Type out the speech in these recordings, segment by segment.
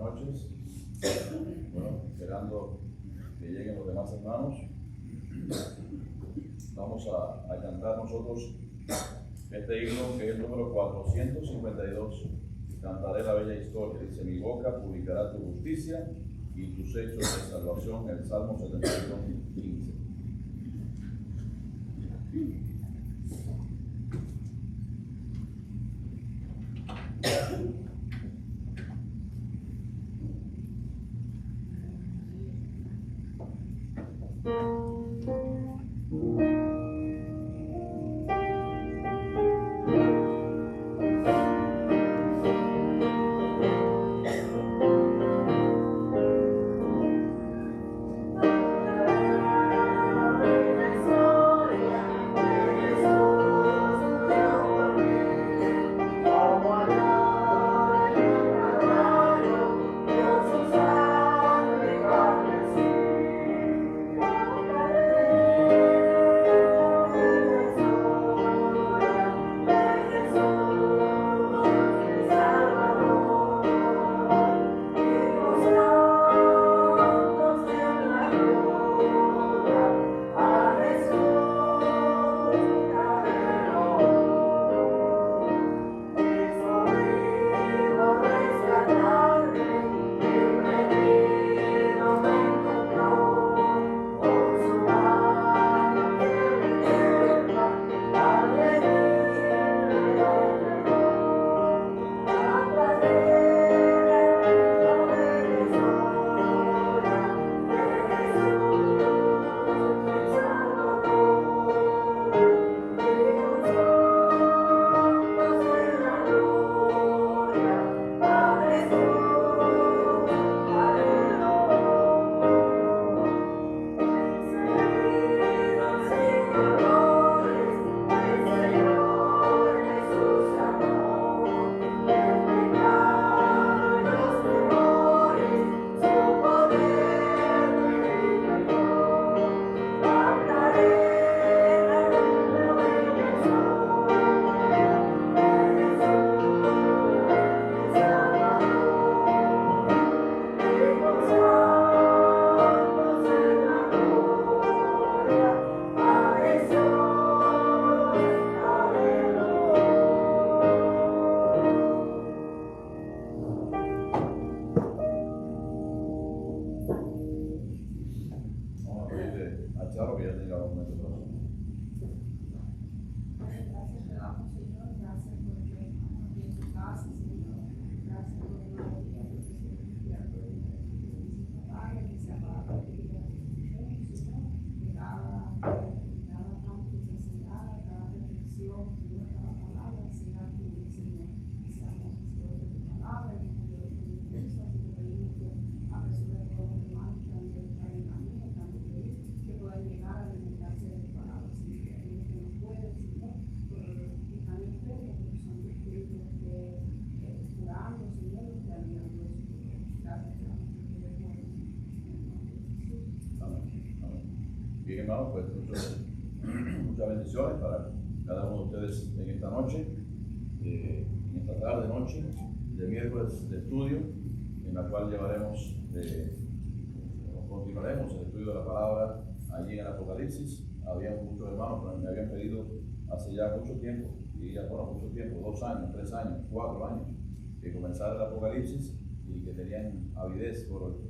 noches. Bueno, esperando que lleguen los demás hermanos, vamos a cantar nosotros este himno que es el número 452. Cantaré la bella historia. Dice: mi boca publicará tu justicia y tus hechos de salvación. El Salmo 72:15. Bien, hermanos, pues muchas bendiciones para cada uno de ustedes en esta noche, en esta tarde, noche de miércoles de estudio, en la cual continuaremos el estudio de la palabra allí en el Apocalipsis. Había muchos hermanos que me habían pedido hace ya mucho tiempo, y ya mucho tiempo, 2 años, 3 años, 4 años, que comenzara el Apocalipsis y que tenían avidez por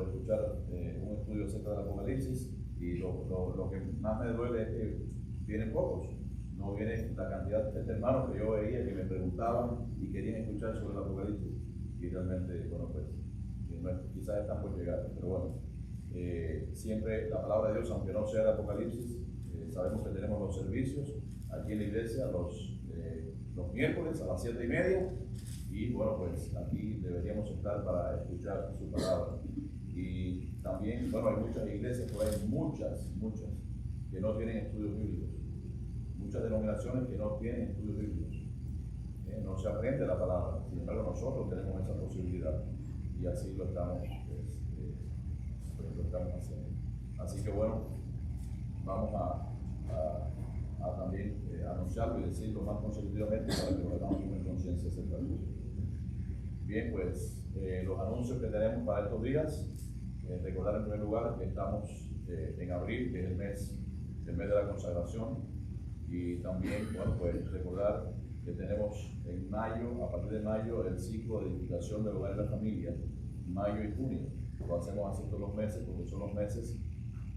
escuchar un estudio acerca del Apocalipsis. Y lo que más me duele es que vienen pocos, no viene la cantidad de hermanos que yo veía que me preguntaban y querían escuchar sobre el Apocalipsis. Y realmente, bueno, pues quizás están por llegar, pero bueno, siempre la palabra de Dios, aunque no sea el Apocalipsis, sabemos que tenemos los servicios aquí en la iglesia los miércoles a las 7:30, y bueno, pues aquí deberíamos estar para escuchar su palabra. Y también, bueno, hay muchas iglesias, pero hay muchas que no tienen estudios bíblicos, muchas denominaciones que no tienen estudios bíblicos, no se aprende la palabra. Sin embargo, nosotros tenemos esa posibilidad y así lo estamos haciendo. Así que bueno, vamos a también anunciarlo y decirlo más consecutivamente para que lo hagamos con conciencia acerca de eso. Bien, pues los anuncios que tenemos para estos días, recordar en primer lugar que estamos en abril, que es el mes de la consagración, y también, bueno, pues recordar que tenemos en mayo, a partir de mayo, el ciclo de edificación del hogar y la familia, mayo y junio. Lo hacemos así todos los meses, porque son los meses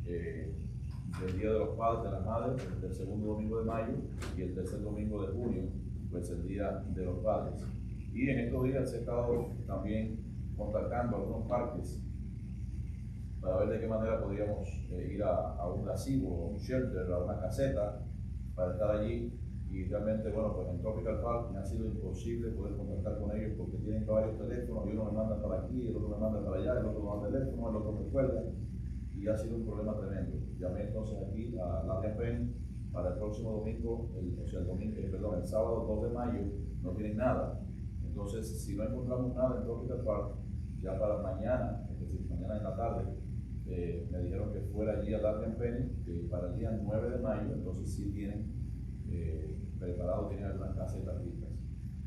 del Día de los Padres, de las Madres, el segundo domingo de mayo, y el tercer domingo de junio, pues el Día de los Padres. Y en estos días he estado también contactando a algunos parques para ver de qué manera podríamos ir a un gazebo, a un shelter, a una caseta, para estar allí. Y realmente, bueno, pues en Tropical Park me ha sido imposible poder contactar con ellos porque tienen varios teléfonos y uno me manda para aquí, el otro me manda para allá, el otro me manda el teléfono, el otro me cuelga, y ha sido un problema tremendo. Llamé entonces aquí a Larry Penn para el próximo domingo, el sábado 2 de mayo, no tienen nada. Entonces, si no encontramos nada en Tropical Park, ya para mañana, es decir, mañana en la tarde, me dijeron que fuera allí a Larry Penn, que para el día 9 de mayo, entonces sí tienen preparado, tienen algunas casetas listas.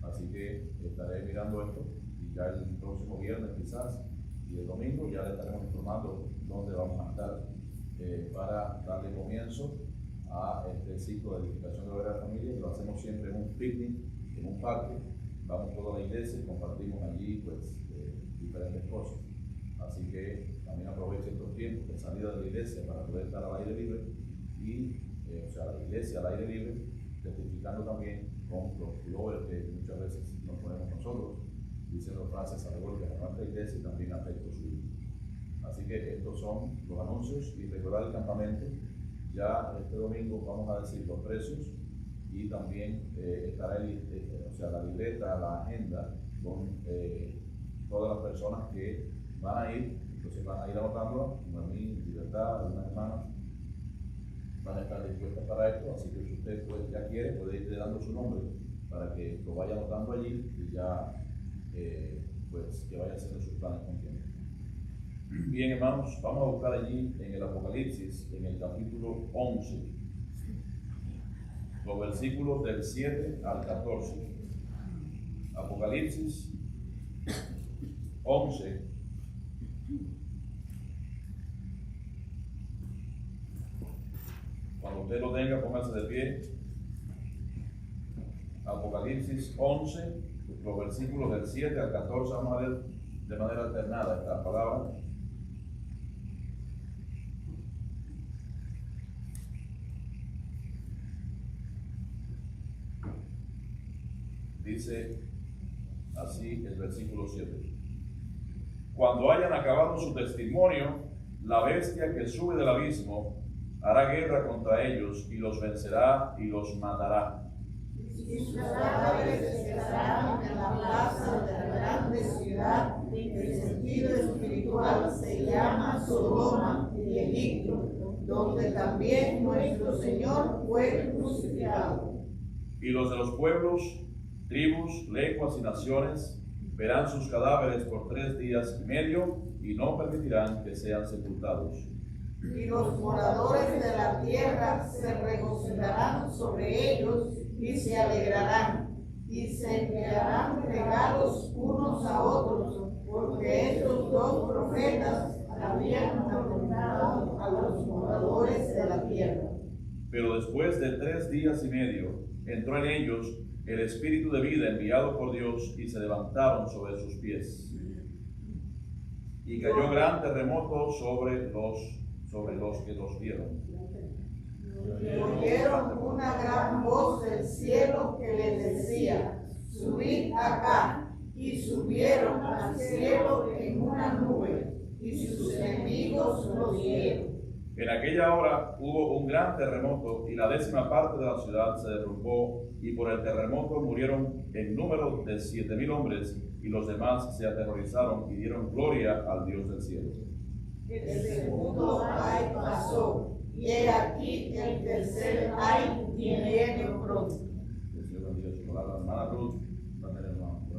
Así que estaré mirando esto y ya el próximo viernes quizás y el domingo ya le estaremos informando dónde vamos a estar para darle comienzo a este ciclo de edificación de hogar y familia, que lo hacemos siempre en un picnic, en un parque. Vamos toda la iglesia y compartimos allí pues diferentes cosas. Así que también aprovechen estos tiempos de salida de la iglesia para poder estar al aire libre y la iglesia al aire libre, testificando también con los flores que muchas veces nos ponemos nosotros, diciendo frases allegóricas a nuestra iglesia y también a textos bíblicos. Así que estos son los anuncios y recordar el campamento. Ya este domingo vamos a decir los precios y también estará la libreta, la agenda con todas las personas que van a ir. Entonces van a ir anotándola, Noemí, Libertad, algunas hermanas van a estar dispuestas para esto, así que si usted ya quiere, puede ir dando su nombre para que lo vaya anotando allí y ya pues que vaya haciendo sus planes con tiempo. Bien, hermanos, vamos a buscar allí en el Apocalipsis, en el capítulo 11, los versículos del 7 al 14. Apocalipsis 11. Cuando usted lo tenga, póngase de pie. Apocalipsis 11, los versículos del 7 al 14, vamos a ver de manera alternada esta palabra. Dice así el versículo 7. Cuando hayan acabado su testimonio, la bestia que sube del abismo hará guerra contra ellos y los vencerá y los matará. Y sus cadáveres estarán en la plaza de la grande ciudad, que en sentido espiritual se llama Sodoma y Egipto, donde también nuestro Señor fue crucificado. Y los de los pueblos, tribus, lenguas y naciones verán sus cadáveres por 3 días y medio y no permitirán que sean sepultados. Y los moradores de la tierra se regocijarán sobre ellos y se alegrarán, y se enviarán regalos unos a otros, porque estos 2 profetas habían apuntado a los moradores de la tierra. Pero después de 3 días y medio, entró en ellos el espíritu de vida enviado por Dios y se levantaron sobre sus pies. Y cayó gran terremoto sobre los que los vieron. Y oyeron una gran voz del cielo que les decía: subid acá. Y subieron al cielo en una nube, y sus enemigos los vieron. En aquella hora hubo un gran terremoto y la 10ª parte de la ciudad se derrumbó, y por el terremoto murieron en número de 7,000 hombres, y los demás se aterrorizaron y dieron gloria al Dios del cielo. El segundo ay pasó, y he aquí el tercer ay viene pronto. El Señor bendiga su palabra. Hermana Ruth, va a tener una oración.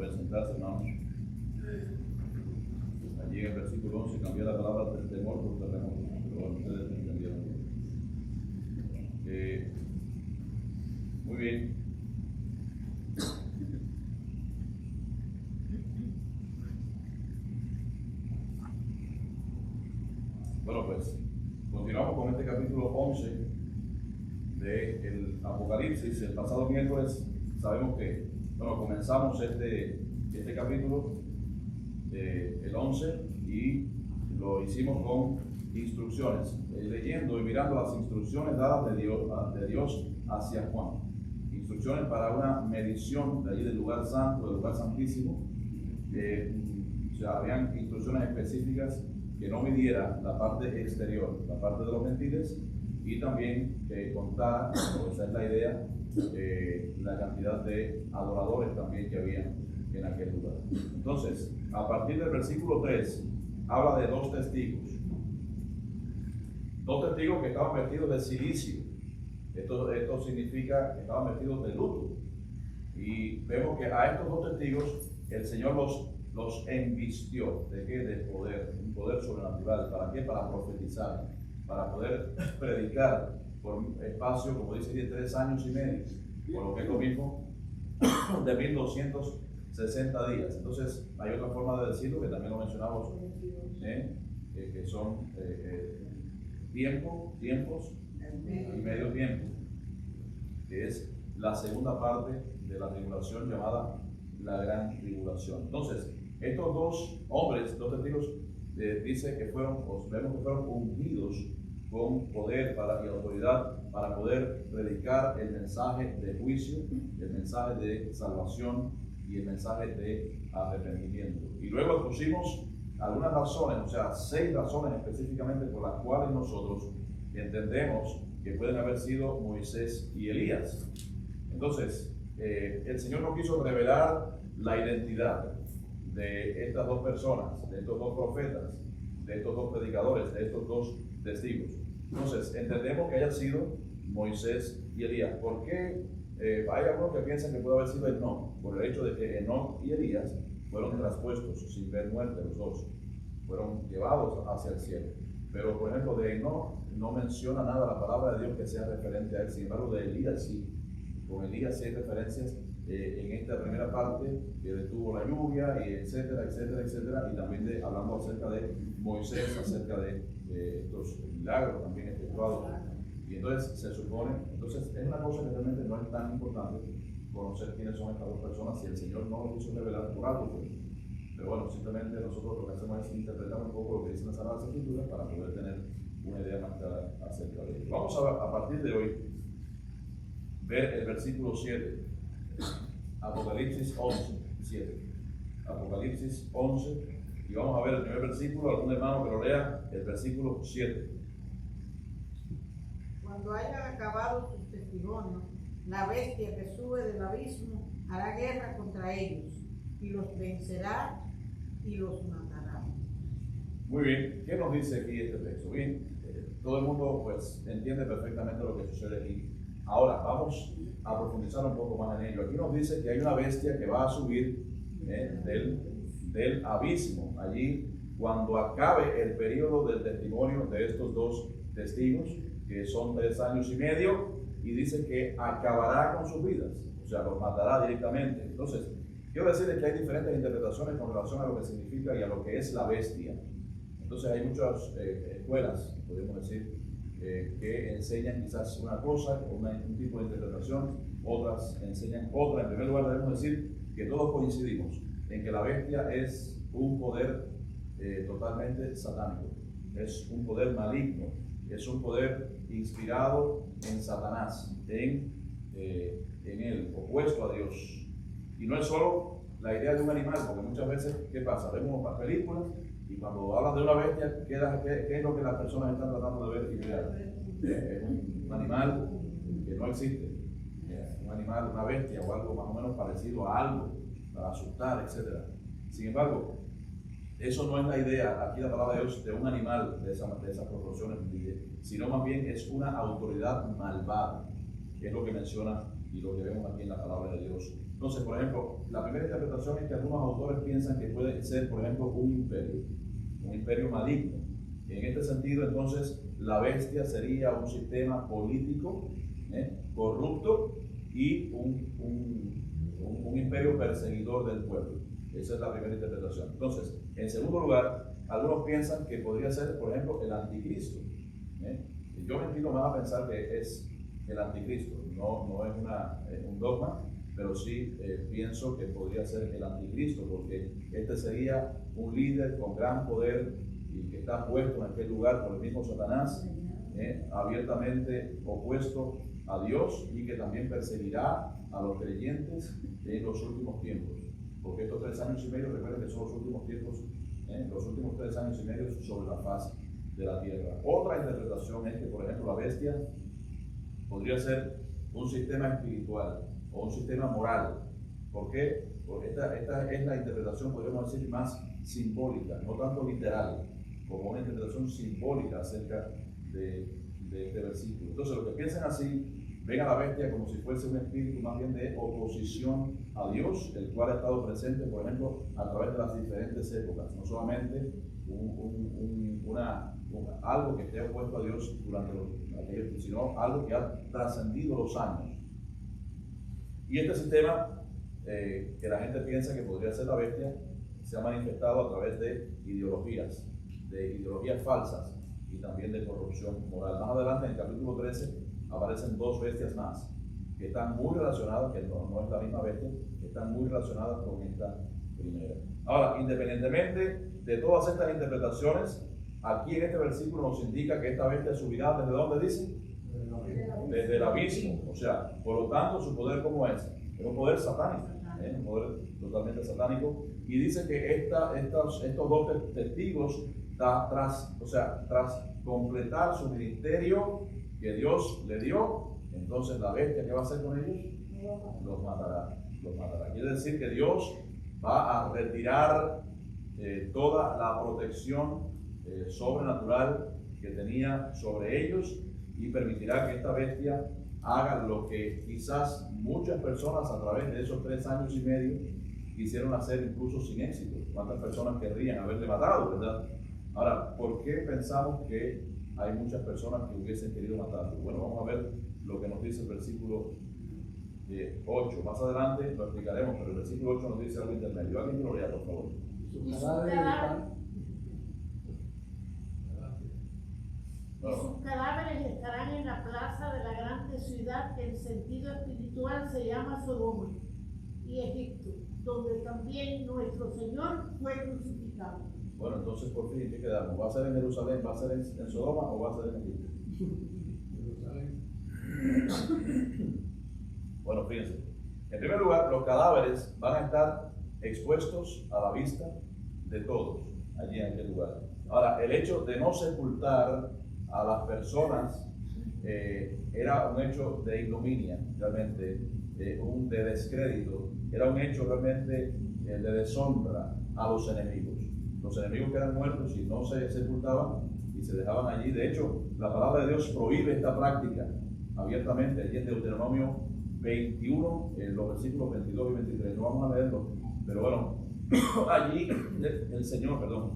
Pueden sentarse, hermanos. Allí en el versículo 11 cambié la palabra del temor por terremoto, pero bueno, ustedes me entendieron bien. Muy bien. Bueno, pues continuamos con este capítulo 11 del Apocalipsis. El pasado miércoles sabemos que, bueno, comenzamos este capítulo, el 11, y lo hicimos con instrucciones, leyendo y mirando las instrucciones dadas de Dios hacia Juan. Instrucciones para una medición de allí del lugar santo, del lugar santísimo. O sea, habían instrucciones específicas que no midiera la parte exterior, la parte de los gentiles, y también que contara, esa es la idea, la cantidad de adoradores también que había en aquel lugar. Entonces, a partir del versículo 3, habla de dos testigos que estaban vestidos de silicio. Esto significa que estaban vestidos de luto. Y vemos que a estos dos testigos el Señor los envistió. ¿De qué? De poder, un poder sobrenatural. ¿Para qué? Para profetizar, para poder predicar por un espacio, como dice, de 3 años y medio, por lo que es lo mismo de 1260 días. Entonces, hay otra forma de decirlo que también lo mencionamos, que son tiempos y medio tiempo, que es la segunda parte de la tribulación llamada la gran tribulación. Entonces, estos dos hombres, dos testigos, dice que vemos que fueron ungidos con poder y autoridad para poder predicar el mensaje de juicio, el mensaje de salvación y el mensaje de arrepentimiento. Y luego pusimos algunas razones, o sea, 6 razones específicamente por las cuales nosotros entendemos que pueden haber sido Moisés y Elías. Entonces, el Señor no quiso revelar la identidad de estas dos personas, de estos dos profetas, de estos dos predicadores, de estos dos testigos. Entonces, entendemos que hayan sido Moisés y Elías. ¿Por qué? Hay algunos que piensan que puede haber sido Enoc, por el hecho de que Enoc y Elías fueron traspuestos sin ver muerte, los dos fueron llevados hacia el cielo. Pero, por ejemplo, de Enoc no menciona nada la palabra de Dios que sea referente a él. Sin embargo, de Elías sí. Con Elías sí hay referencias en esta primera parte que detuvo la lluvia, y etcétera, etcétera, etcétera. Y también hablando acerca de Moisés, acerca de estos milagros también efectuados. Y entonces se supone, es una cosa que realmente no es tan importante conocer quiénes son estas dos personas si el Señor no lo quiso revelar por algo. Pues. Pero bueno, simplemente nosotros lo que hacemos es interpretar un poco lo que dicen las Sagradas Escrituras para poder tener una idea más clara acerca de ello. Vamos a partir de hoy ver el versículo 7, Apocalipsis 11, 7. Apocalipsis 11, y vamos a ver el primer versículo. Algún hermano que lo lea, el versículo 7. Cuando hayan acabado sus testimonios, la bestia que sube del abismo hará guerra contra ellos, y los vencerá y los matará. Muy bien, ¿qué nos dice aquí este texto? Bien, todo el mundo pues entiende perfectamente lo que sucede aquí. Ahora vamos a profundizar un poco más en ello. Aquí nos dice que hay una bestia que va a subir del abismo. Allí, cuando acabe el periodo del testimonio de estos dos testigos, que son 3 años y medio, y dice que acabará con sus vidas, o sea, los matará directamente. Entonces, quiero decirles que hay diferentes interpretaciones con relación a lo que significa y a lo que es la bestia. Entonces, hay muchas escuelas, podemos decir, que enseñan quizás una cosa, un tipo de interpretación, otras enseñan otra. En primer lugar, debemos decir que todos coincidimos en que la bestia es un poder totalmente satánico, es un poder maligno, es un poder inspirado en Satanás, en él, opuesto a Dios. Y no es solo la idea de un animal, porque muchas veces, ¿qué pasa? Vemos las películas y cuando hablan de una bestia, ¿qué es lo que las personas están tratando de ver y mirar? Es un animal que no existe, un animal, una bestia o algo más o menos parecido a algo, para asustar, etc. Sin embargo, eso no es la idea, aquí la palabra de Dios, de un animal de esas proporciones, sino más bien es una autoridad malvada, que es lo que menciona y lo que vemos aquí en la palabra de Dios Entonces, por ejemplo, la primera interpretación es que algunos autores piensan que puede ser, por ejemplo, un imperio maligno. En este sentido, entonces, la bestia sería un sistema político corrupto y un imperio perseguidor del pueblo. Esa es la primera interpretación. Entonces, en segundo lugar, algunos piensan que podría ser, por ejemplo, el anticristo. Yo me inclino más a pensar que es el anticristo. No es un dogma, pero sí pienso que podría ser el anticristo, porque este sería un líder con gran poder y que está puesto en aquel lugar por el mismo Satanás, abiertamente opuesto a Dios, y que también perseguirá a los creyentes en los últimos tiempos. Porque estos 3 años y medio, recuerden que son los últimos tiempos, los últimos 3 años y medio sobre la faz de la tierra. Otra interpretación es que, por ejemplo, la bestia podría ser un sistema espiritual o un sistema moral. ¿Por qué? Porque esta es la interpretación, podríamos decir, más simbólica, no tanto literal, como una interpretación simbólica acerca de este versículo. Entonces, los que piensan así, ven a la bestia como si fuese un espíritu más bien de oposición a Dios, el cual ha estado presente, por ejemplo, a través de las diferentes épocas, no solamente algo que esté opuesto a Dios durante aquellos, sino algo que ha trascendido los años. Y este sistema, que la gente piensa que podría ser la bestia, se ha manifestado a través de ideologías falsas y también de corrupción moral. Más adelante, en el capítulo 13, aparecen 2 bestias más, que están muy relacionadas, que no es la misma bestia, que están muy relacionadas con esta primera. Ahora, independientemente de todas estas interpretaciones, aquí en este versículo nos indica que esta bestia subirá ¿desde dónde dice? Desde el abismo. O sea, por lo tanto, su poder, ¿cómo es? Es un poder satánico, un poder totalmente satánico. Y dice que estos 2 testigos, tras completar su ministerio que Dios le dio, entonces la bestia, ¿qué va a hacer con ellos? Los matará. Quiere decir que Dios va a retirar toda la protección sobrenatural que tenía sobre ellos, y permitirá que esta bestia haga lo que quizás muchas personas a través de esos 3 años y medio quisieron hacer, incluso sin éxito. ¿Cuántas personas querrían haberle matado, verdad? Ahora, ¿por qué pensamos que hay muchas personas que hubiesen querido matarlo? Bueno, vamos a ver lo que nos dice el versículo 8. Más adelante lo explicaremos, pero el versículo 8 nos dice algo intermedio. ¿Alguien lo lea, por favor? Y sus cadáveres estarán en la plaza de la grande ciudad, que en sentido espiritual se llama Sodoma y Egipto, donde también nuestro Señor fue crucificado. Bueno, entonces por fin, ¿qué quedamos? ¿Va a ser en Jerusalén, va a ser en Sodoma o va a ser en Egipto? Jerusalén. Bueno, fíjense. En primer lugar, los cadáveres van a estar expuestos a la vista de todos allí en aquel lugar. Ahora, el hecho de no sepultar a las personas era un hecho de ignominia, realmente, de descrédito, era un hecho realmente de deshonra a los enemigos. Los enemigos que eran muertos y no se sepultaban y se dejaban allí. De hecho, la palabra de Dios prohíbe esta práctica abiertamente, allí en Deuteronomio 21, los versículos 22 y 23. No vamos a leerlo, pero bueno, allí el Señor,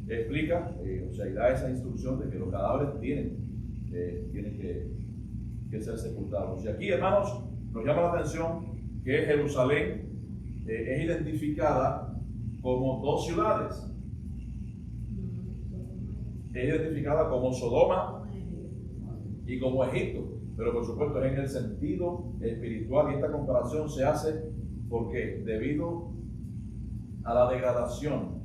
explica, y da esa instrucción de que los cadáveres tienen que ser sepultados. Y aquí, hermanos, nos llama la atención que Jerusalén es identificada como 2 ciudades. Es identificada como Sodoma y como Egipto, pero por supuesto es en el sentido espiritual, y esta comparación se hace porque debido a la degradación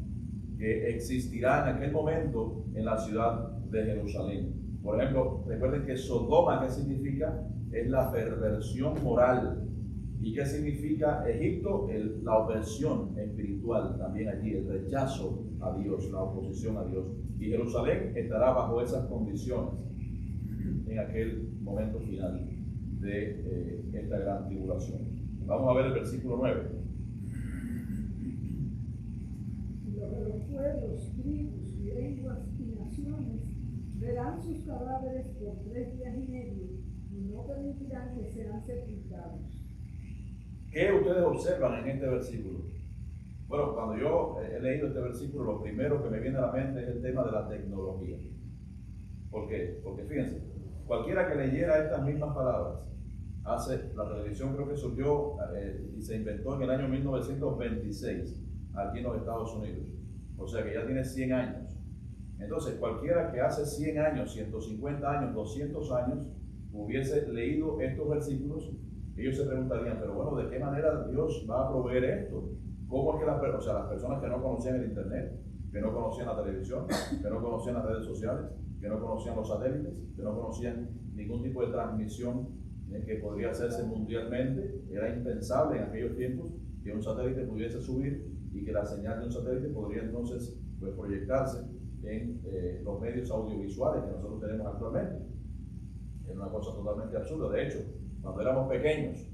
que existirá en aquel momento en la ciudad de Jerusalén. Por ejemplo, recuerden que Sodoma, ¿qué significa? Es la perversión moral. ¿Y qué significa Egipto? La opresión espiritual también allí, el rechazo a Dios, la oposición a Dios. Y Jerusalén estará bajo esas condiciones en aquel momento final de esta gran tribulación. Vamos a ver el versículo 9. Los pueblos, tribus, lenguas y naciones verán sus cadáveres por 3 días y medio y no permitirán que sean sepultados. ¿Qué ustedes observan en este versículo? Bueno, cuando yo he leído este versículo, lo primero que me viene a la mente es el tema de la tecnología. ¿Por qué? Porque fíjense, cualquiera que leyera estas mismas palabras, la televisión creo que surgió y se inventó en el año 1926, aquí en los Estados Unidos. O sea que ya tiene 100 años. Entonces, cualquiera que hace 100 años, 150 años, 200 años, hubiese leído estos versículos, ellos se preguntarían, pero bueno, ¿de qué manera Dios va a proveer esto? ¿Cómo es que las personas que no conocían el Internet, que no conocían la televisión, que no conocían las redes sociales, que no conocían los satélites, que no conocían ningún tipo de transmisión que podría hacerse mundialmente, era impensable en aquellos tiempos que un satélite pudiese subir y que la señal de un satélite podría entonces pues, proyectarse en los medios audiovisuales que nosotros tenemos actualmente? Es una cosa totalmente absurda. De hecho, cuando éramos pequeños,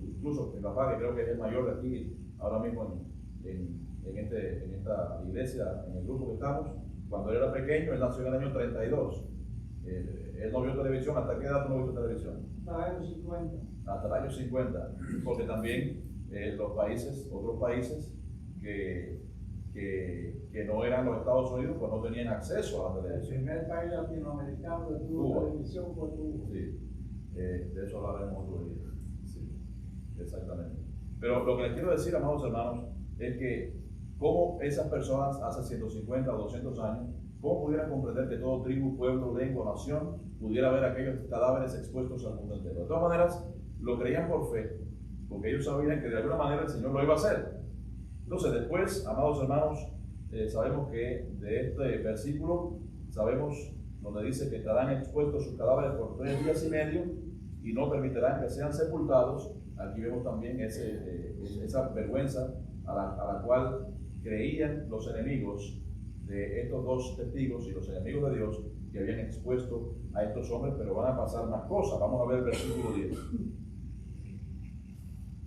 incluso mi papá, que creo que es el mayor de aquí, ahora mismo en esta iglesia, en el grupo que estamos, cuando él era pequeño, él nació en el año 32. Él no vio televisión. ¿Hasta qué edad no vio televisión? Hasta el año 50. Hasta el año 50, porque también otros países que no eran los Estados Unidos, pues no tenían acceso a la televisión. El primer país latinoamericano que tuvo televisión fue Cuba. Sí, de eso hablaremos otro día. Sí, exactamente. Pero lo que les quiero decir, amados hermanos, es que cómo esas personas hace 150 o 200 años, cómo pudieran comprender que todo tribu, pueblo, lengua, nación pudiera ver aquellos cadáveres expuestos al mundo entero. De todas maneras, lo creían por fe, porque ellos sabían que de alguna manera el Señor lo iba a hacer. Entonces después, amados hermanos, sabemos que de este versículo, sabemos donde dice que estarán expuestos sus cadáveres por 3 días y medio y no permitirán que sean sepultados. Aquí vemos también esa vergüenza a la cual creían los enemigos de estos dos testigos y los enemigos de Dios que habían expuesto a estos hombres, pero van a pasar más cosas. Vamos a ver el versículo 10.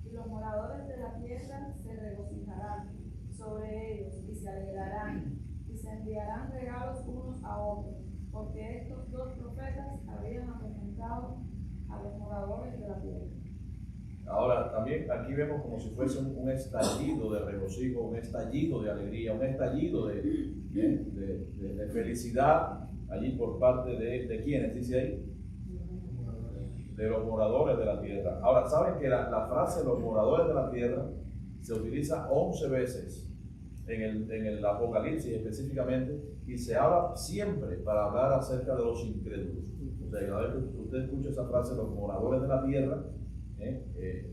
Y los moradores de la tierra se regocijarán sobre ellos y se alegrarán y se enviarán regalos unos a otros, porque estos dos profetas habían atormentado a los moradores de la tierra. Ahora, también aquí vemos como si fuese un estallido de regocijo, un estallido de alegría, un estallido de felicidad allí por parte de ¿quiénes? Dice ahí, de los moradores de la tierra. Ahora, ¿saben que la frase los moradores de la tierra se utiliza 11 veces en el Apocalipsis específicamente, y se habla siempre para hablar acerca de los incrédulos? O sea, cada vez que usted escucha esa frase, los moradores de la tierra,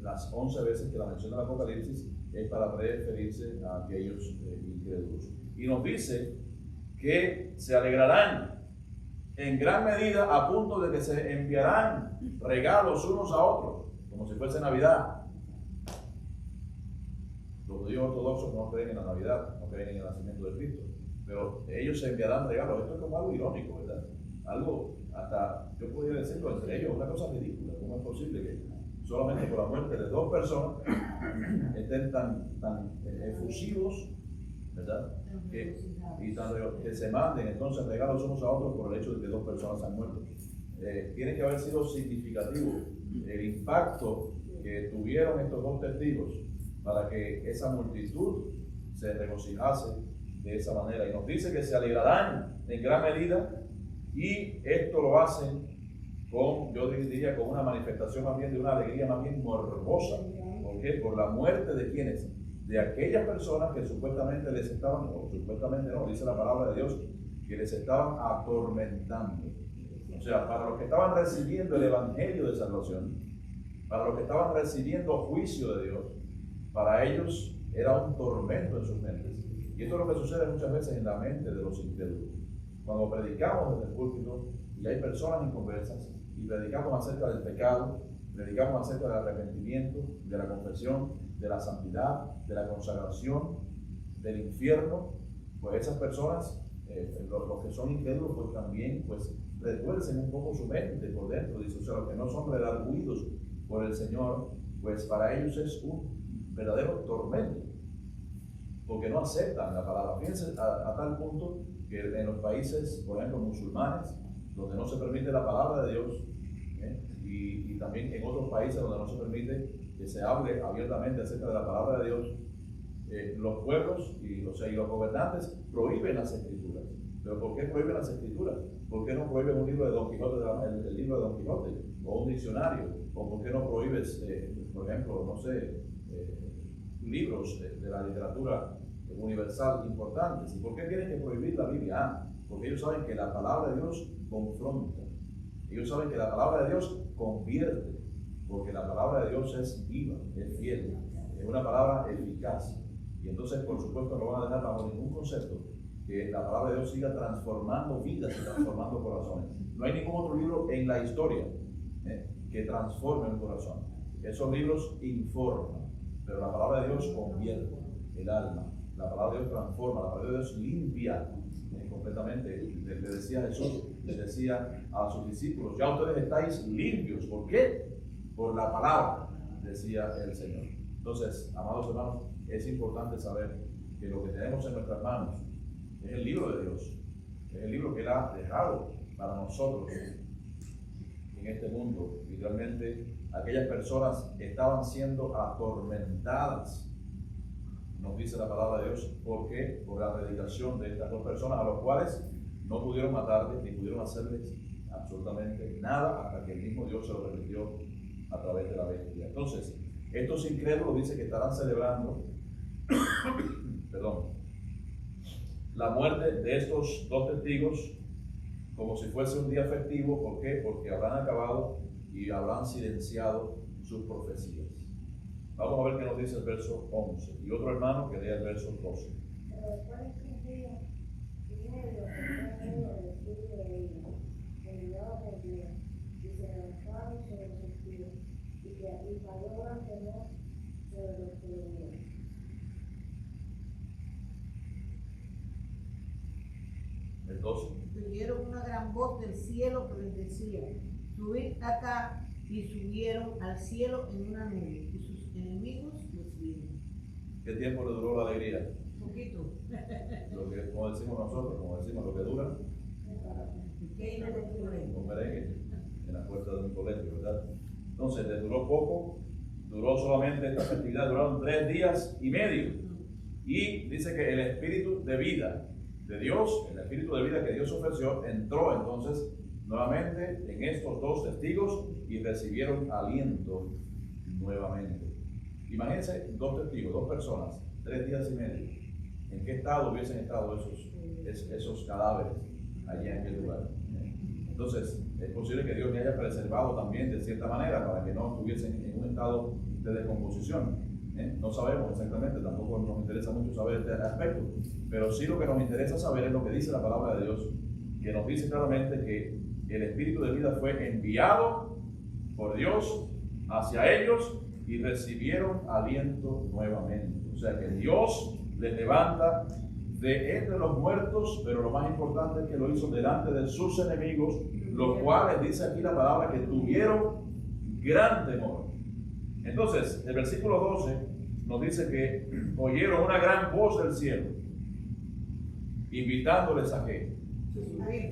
las 11 veces que la menciona el Apocalipsis es para referirse a aquellos incrédulos. Y nos dice que se alegrarán en gran medida a punto de que se enviarán regalos unos a otros, como si fuese Navidad. Los judíos ortodoxos no creen en la Navidad, no creen en el nacimiento de Cristo, pero ellos se enviarán regalos. Esto es como algo irónico, ¿verdad? Algo, hasta yo podría decirlo entre ellos, una cosa ridícula. ¿Cómo es posible que solamente por la muerte de 2 personas estén tan efusivos, ¿verdad? Que se manden entonces regalos unos a otros por el hecho de que 2 personas han muerto? Tiene que haber sido significativo el impacto que tuvieron estos 2 testigos para que esa multitud se regocijase de esa manera. Y nos dice que se alegrarán en gran medida, y esto lo hacen yo diría, con una manifestación más bien de una alegría más bien morbosa. ¿Por qué? Por la muerte de quienes, de aquellas personas que supuestamente les estaban, o supuestamente no, dice la palabra de Dios, que les estaban atormentando. O sea, para los que estaban recibiendo el evangelio de salvación, para los que estaban recibiendo juicio de Dios, para ellos era un tormento en sus mentes. Y esto es lo que sucede muchas veces en la mente de los incrédulos. Cuando predicamos desde el púlpito y hay personas inconversas y predicamos acerca del pecado, predicamos acerca del arrepentimiento, de la confesión, de la santidad, de la consagración, del infierno, pues esas personas, los que son incrédulos, pues también retuercen un poco su mente por dentro. Dice, o sea, los que no son redarguidos por el Señor, pues para ellos es un verdadero tormento, porque no aceptan la palabra. Fíjense a tal punto que en los países, por ejemplo, musulmanes, donde no se permite la palabra de Dios, Y también en otros países donde no se permite que se hable abiertamente acerca de la palabra de Dios, los pueblos y los gobernantes prohíben las escrituras. ¿Pero por qué prohíben las escrituras? ¿Por qué no prohíben un libro de Don Quijote, el libro de Don Quijote, o un diccionario? ¿O por qué no prohíbes, por ejemplo, no sé, libros de la literatura universal importantes? ¿Y por qué tienen que prohibir la Biblia? Porque ellos saben que la palabra de Dios confronta. Ellos saben que la palabra de Dios convierte, porque la palabra de Dios es viva, es fiel, es una palabra eficaz. Y entonces, por supuesto, no van a dejar bajo ningún concepto que la palabra de Dios siga transformando vidas y transformando corazones. No hay ningún otro libro en la historia que transforme un corazón. Esos libros informan, pero la palabra de Dios convierte el alma. La palabra de Dios transforma, la palabra de Dios limpia completamente. Le decía Jesús, le decía a sus discípulos, ya ustedes estáis limpios. ¿Por qué? Por la palabra, decía el Señor. Entonces, amados hermanos, es importante saber que lo que tenemos en nuestras manos es el libro de Dios, es el libro que Él ha dejado para nosotros en este mundo. Literalmente, aquellas personas estaban siendo atormentadas, nos dice la palabra de Dios. ¿Por qué? Por la predicación de estas dos personas, a los cuales no pudieron matarles ni pudieron hacerles absolutamente nada hasta que el mismo Dios se lo permitió a través de la bestia. Entonces, estos incrédulos dice que estarán celebrando la muerte de estos dos testigos como si fuese un día festivo. ¿Por qué? Porque habrán acabado y habrán silenciado sus profecías. Vamos a ver qué nos dice el verso 11. Y otro hermano que lea el verso 12. Pero después de 3 días y medio, el espíritu de vida, enviado por Dios, y se levantaron sobre sus pies, y cayó gran temor sobre los que lo vieron. El 12. Oyeron una gran voz del cielo que les decía, subid acá, y subieron al cielo en una nube, y sus enemigos los vieron. ¿Qué tiempo le duró la alegría? Un poquito. Lo que, como decimos nosotros, lo que dura, un merengue en la puerta de un colegio, ¿verdad? Entonces, les duró poco, duró solamente esta festividad, duraron 3 días y medio. Y dice que el espíritu de vida de Dios, el espíritu de vida que Dios ofreció, entró entonces nuevamente en estos dos testigos y recibieron aliento nuevamente. Imagínense 2 testigos, 2 personas, 3 días y medio. ¿En qué estado hubiesen estado esos cadáveres allí en aquel lugar? Entonces, es posible que Dios me haya preservado también de cierta manera para que no estuviesen en un estado de descomposición. No sabemos exactamente, tampoco nos interesa mucho saber este aspecto, pero sí lo que nos interesa saber es lo que dice la palabra de Dios, que nos dice claramente que el espíritu de vida fue enviado por Dios hacia ellos y recibieron aliento nuevamente. O sea que Dios les levanta de entre los muertos, pero lo más importante es que lo hizo delante de sus enemigos, los cuales, dice aquí la palabra, que tuvieron gran temor. Entonces, el versículo 12 nos dice que oyeron una gran voz del cielo, invitándoles a ¿qué?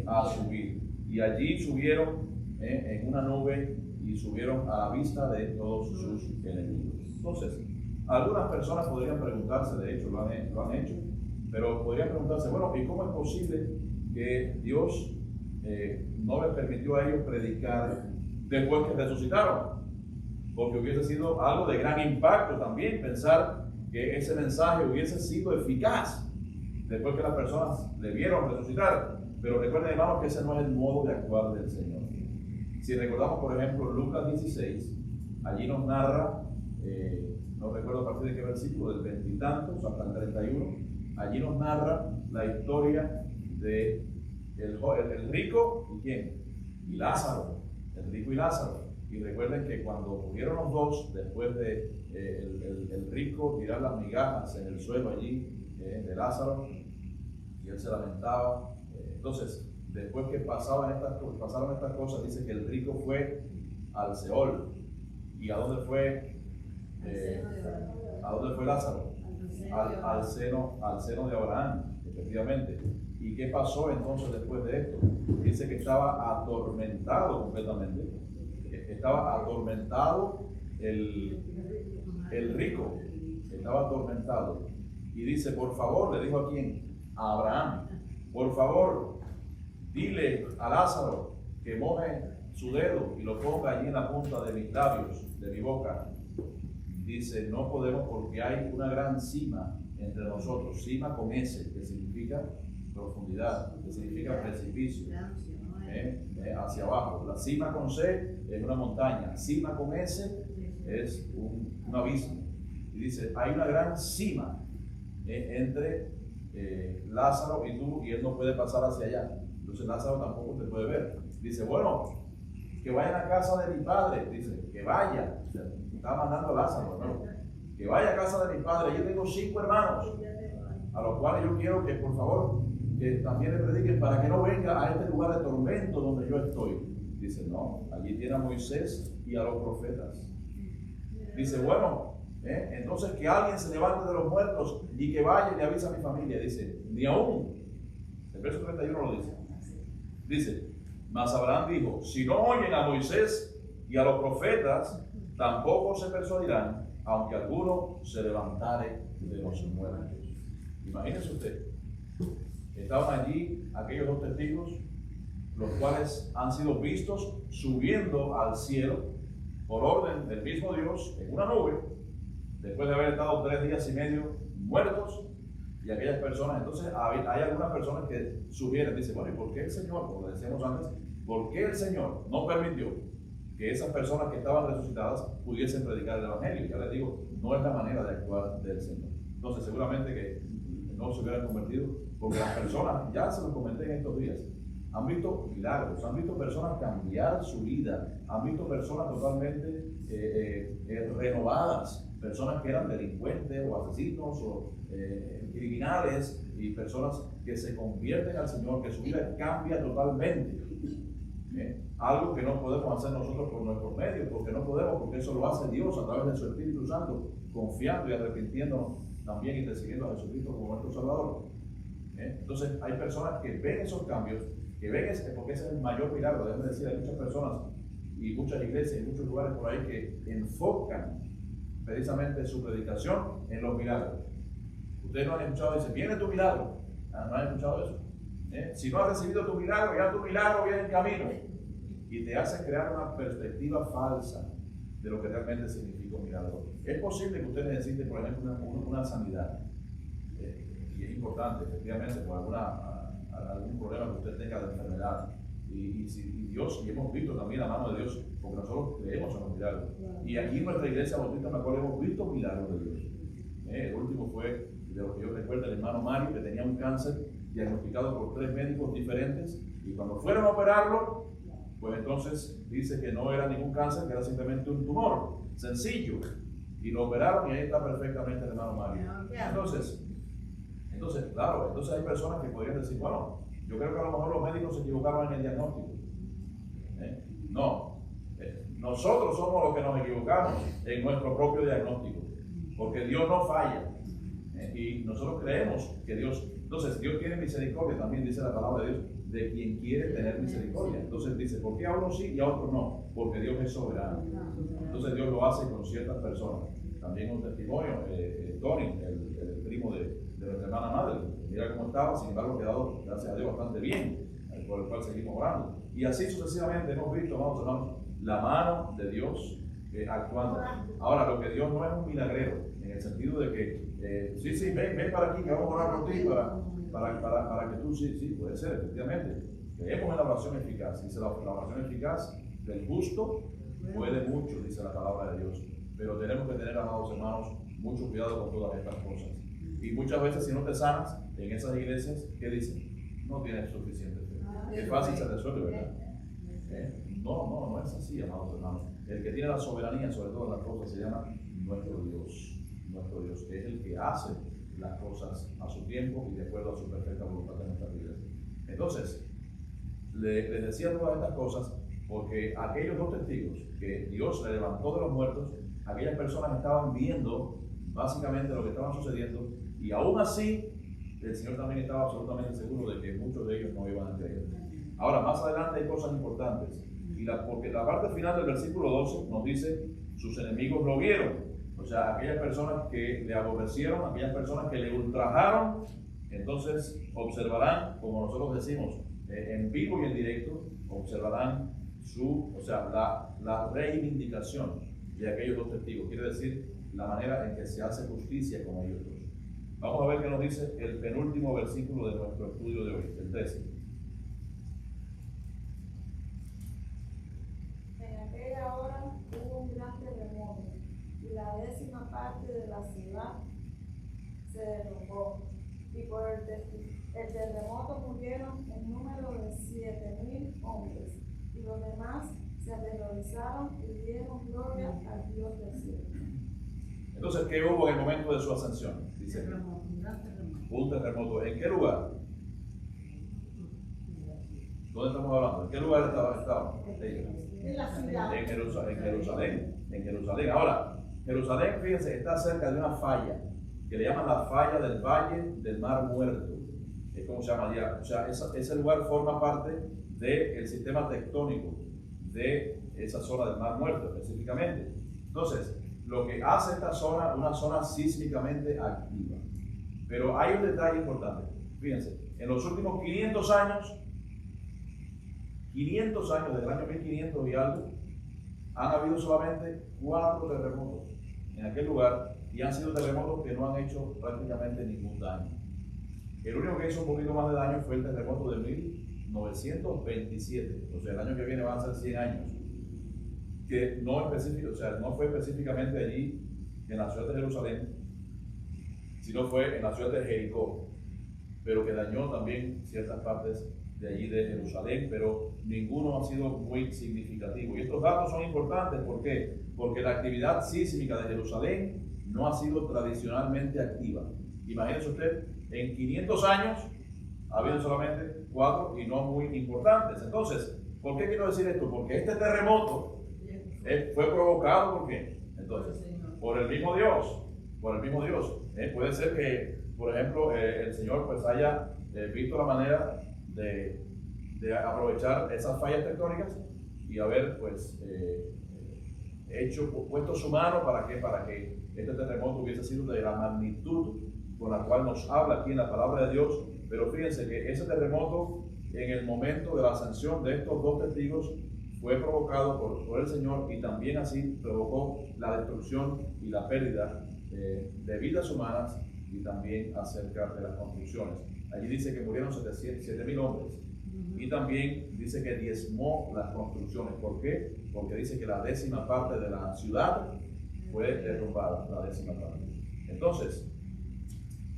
A subir. Y allí subieron en una nube y subieron a la vista de todos sus enemigos. Entonces, algunas personas podrían preguntarse, de hecho lo han hecho, pero podrían preguntarse, bueno, ¿y cómo es posible que Dios no les permitió a ellos predicar después que resucitaron? Porque hubiese sido algo de gran impacto también pensar que ese mensaje hubiese sido eficaz después que las personas le vieron resucitar. Pero recuerden, hermanos, que ese no es el modo de actuar del Señor. Si recordamos, por ejemplo, Lucas 16, allí nos narra, no recuerdo a partir de qué versículo, del 20 y tantos hasta el 31, allí nos narra la historia de el rico y ¿quién? Y Lázaro, el rico y Lázaro. Y recuerden que cuando murieron los dos, después de el rico tirar las migajas en el suelo allí de Lázaro, y él se lamentaba. Entonces, después que pasaron estas cosas, dice que el rico fue al Seol. ¿Y a dónde fue? ¿A dónde fue Lázaro? Al seno de Abraham, efectivamente. ¿Y qué pasó entonces después de esto? Dice que estaba atormentado completamente estaba atormentado el rico, estaba atormentado. Y dice, por favor, le dijo a quién, a Abraham, por favor, dile a Lázaro que moje su dedo y lo ponga allí en la punta de mis labios, de mi boca. Dice, no podemos porque hay una gran cima entre nosotros, cima con S, que significa profundidad, que significa precipicio, hacia abajo. La cima con C es una montaña, cima con S es un abismo. Y dice, hay una gran cima entre Lázaro y tú, y él no puede pasar hacia allá. Entonces Lázaro tampoco te puede ver. Dice, bueno, que vayan a casa de mi padre. Dice, que vaya. O sea, estaba mandando a Lázaro, ¿no? Que vaya a casa de mi padre. Yo tengo 5 hermanos, a los cuales yo quiero que, por favor, que también le prediquen para que no venga a este lugar de tormento donde yo estoy. Dice, no, allí tiene a Moisés y a los profetas. Dice, bueno, entonces que alguien se levante de los muertos y que vaya y le avise a mi familia. Dice, ni aún. El verso 31 lo dice. Dice, mas Abraham dijo, si no oyen a Moisés y a los profetas, tampoco se persuadirán, aunque alguno se levantare de los muertos. Imagínese usted, estaban allí aquellos 2 testigos, los cuales han sido vistos subiendo al cielo por orden del mismo Dios en una nube, después de haber estado 3 días y medio muertos. Y aquellas personas, entonces hay algunas personas que sugieren, dicen, bueno, ¿y por qué el Señor, como decíamos antes, por qué el Señor no permitió que esas personas que estaban resucitadas pudiesen predicar el Evangelio? Ya les digo, no es la manera de actuar del Señor. Entonces seguramente que no se hubieran convertido, porque las personas, ya se los comenté en estos días, han visto milagros, han visto personas cambiar su vida, han visto personas totalmente renovadas, personas que eran delincuentes o asesinos o criminales, y personas que se convierten al Señor, que su vida cambia totalmente. Algo que no podemos hacer nosotros por nuestros medios, porque no podemos, porque eso lo hace Dios a través de su Espíritu Santo, confiando y arrepintiéndonos también y recibiendo a Jesucristo como nuestro Salvador. Entonces hay personas que ven esos cambios, que ven porque ese es el mayor milagro. Déjenme decir, hay muchas personas y muchas iglesias y muchos lugares por ahí que enfocan precisamente su predicación en los milagros. Ustedes no han escuchado, dice, viene tu milagro. No han escuchado eso. Si no has recibido tu milagro, ya tu milagro viene en camino. Y te hace crear una perspectiva falsa de lo que realmente significa un milagro. Es posible que usted necesite, por ejemplo, una sanidad. Y es importante, efectivamente, por algún problema que usted tenga de enfermedad. Y Dios, y hemos visto también la mano de Dios, porque nosotros creemos en los milagros. Y aquí en nuestra iglesia bautista Macol hemos visto milagros de Dios. El último fue, de lo que yo recuerdo, el hermano Mario, que tenía un cáncer diagnosticado por 3 médicos diferentes, y cuando fueron a operarlo, pues entonces dice que no era ningún cáncer, que era simplemente un tumor sencillo, y lo operaron y ahí está perfectamente el hermano Mario. Entonces, claro, entonces hay personas que podrían decir, bueno, yo creo que a lo mejor los médicos se equivocaron en el diagnóstico. No, nosotros somos los que nos equivocamos en nuestro propio diagnóstico, porque Dios no falla, y nosotros creemos que Dios, entonces Dios tiene misericordia, también dice la palabra de Dios, de quien quiere tener misericordia. Entonces dice, ¿por qué a unos sí y a otros no? Porque Dios es soberano. Entonces Dios lo hace con ciertas personas. También un testimonio, Tony, el primo de nuestra hermana madre, mira cómo estaba, sin embargo ha quedado, gracias a Dios, bastante bien, por el cual seguimos orando. Y así sucesivamente hemos visto, hermanos, la mano de Dios actuando. Ahora, lo que Dios no es un milagrero, en el sentido de que, sí, ven para aquí, que vamos a orar por ti, para que tú, sí, puede ser, efectivamente. Creemos en la oración eficaz. Dice la oración eficaz del justo puede mucho, dice la palabra de Dios. Pero tenemos que tener, amados hermanos, mucho cuidado con todas estas cosas. Y muchas veces, si no te sanas en esas iglesias, ¿qué dicen? No tienes suficiente fe. Es fácil, se resuelve, ¿verdad? No es así, amados hermanos. El que tiene la soberanía sobre todas las cosas se llama nuestro Dios, que es el que hace las cosas a su tiempo y de acuerdo a su perfecta voluntad en nuestras vidas. Entonces, les decía todas estas cosas porque aquellos 2 testigos que Dios le levantó de los muertos, aquellas personas estaban viendo básicamente lo que estaba sucediendo, y aún así el Señor también estaba absolutamente seguro de que muchos de ellos no iban a creer. Ahora, más adelante hay cosas importantes. Porque la parte final del versículo 12 nos dice, sus enemigos lo vieron. O sea, aquellas personas que le aborrecieron, aquellas personas que le ultrajaron, entonces observarán, como nosotros decimos, en vivo y en directo, observarán la reivindicación de aquellos dos testigos. Quiere decir, la manera en que se hace justicia con ellos dos. Vamos a ver qué nos dice el penúltimo versículo de nuestro estudio de hoy, el 13. En aquella hora hubo un gran terremoto y la 10ª parte de la ciudad se derrumbó. Y por el terremoto murieron en número de 7,000 hombres. Y los demás se aterrorizaron y dieron gloria al Dios del cielo. Entonces, ¿qué hubo en el momento de su ascensión? Dice, un terremoto. ¿En qué lugar? ¿Dónde estamos hablando? ¿En qué lugar estaba? En la ciudad. En Jerusalén. Ahora, Jerusalén, fíjense, está cerca de una falla que le llaman la falla del Valle del Mar Muerto. Es como se llama allá. O sea, ese lugar forma parte del sistema tectónico de esa zona del Mar Muerto específicamente. Entonces, lo que hace esta zona una zona sísmicamente activa. Pero hay un detalle importante. Fíjense, en los últimos 500 años, desde el año 1500 y algo, han habido solamente 4 terremotos en aquel lugar y han sido terremotos que no han hecho prácticamente ningún daño. El único que hizo un poquito más de daño fue el terremoto de 1927, o sea, el año que viene van a ser 100 años, que no fue específicamente allí en la ciudad de Jerusalén, sino fue en la ciudad de Jericó, pero que dañó también ciertas partes de allí de Jerusalén, pero ninguno ha sido muy significativo. Y estos datos son importantes, ¿por qué? Porque la actividad sísmica de Jerusalén no ha sido tradicionalmente activa. Imagínense usted, en 500 años ha habido solamente 4 y no muy importantes. Entonces, ¿por qué quiero decir esto? Porque este terremoto fue provocado, ¿por qué? Entonces, por el mismo Dios. Puede ser que, por ejemplo, el Señor pues haya visto la manera de aprovechar esas fallas tectónicas y haber pues puesto su mano para que este terremoto hubiese sido de la magnitud con la cual nos habla aquí en la palabra de Dios. Pero fíjense que ese terremoto, en el momento de la ascensión de estos dos testigos, fue provocado por el Señor, y también así provocó la destrucción y la pérdida de vidas humanas, y también acerca de las construcciones. Allí dice que murieron 7,000 hombres, y también dice que diezmó las construcciones. ¿Por qué? Porque dice que la 10ª parte de la ciudad fue derrumbada, la 10ª parte. Entonces,